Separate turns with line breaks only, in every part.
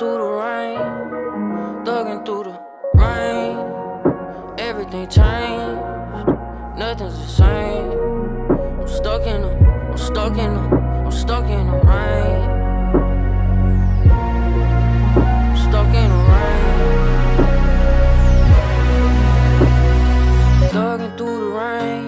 through the rain, thugging through the rain. Everything changed, nothing's the same. I'm stuck in the rain. I'm stuck in the rain. Thugging through the rain,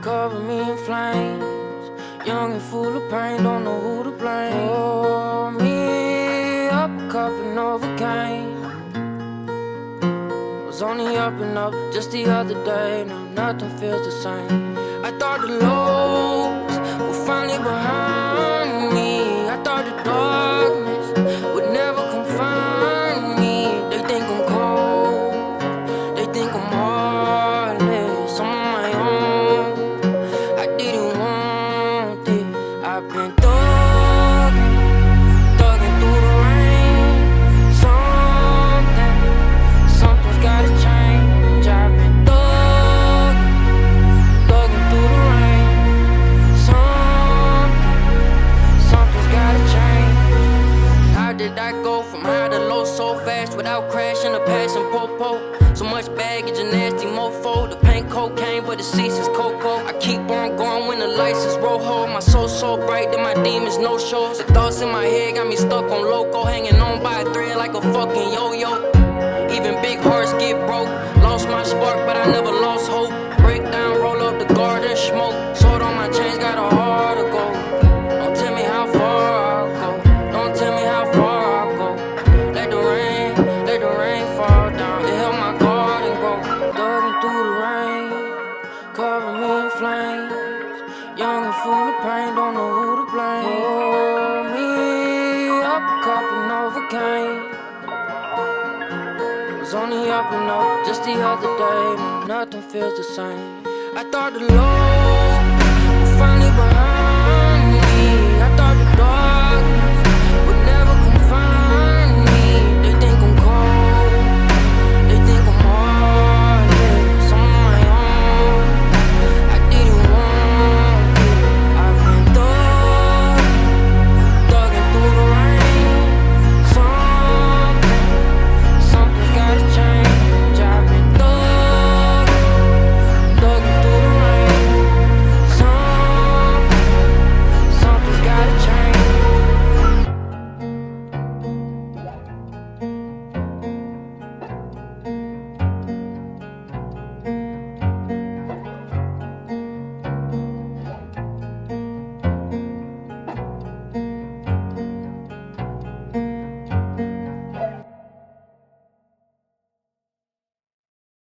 cover me in flames. Young and full of pain, don't know who to blame. Pour me up a cup of Novocaine. Was on the up and up just the other day. Now nothing feels the same. I thought the lows were finally behind me. I thought the darkness would never come find me. They think I'm cold, they think I'm heartless. I'm on my own, I didn't want this. I've been thugging through the rain. Something's gotta change. I've been thugging through the rain. Something's gotta change. How did I go from high to low so fast without crashing or passing po-po? So much baggage and nasty mofo. The paint cocaine, but the seats is cocoa. I keep on going when the lights is rojo. My soul so bright that my demons no shows. The thoughts in my head got me stuck on loco, hanging on by a thread like a fucking yo-yo. Even big hearts get broke. Lost my spark, but I never lost hope. Break down, roll up the garden, smoke. Sword on my chains, got a heart to go. Don't tell me how far I'll go. Don't tell me how far I'll go. Let the rain fall down. It held my garden grow. Thugging through the rain, cover me in flames. Young and full of pain, don't know who to blame. Pour me up a cup of Novocaine. Was on the up and up just the other day. Now nothing feels the same. I thought the low was finally behind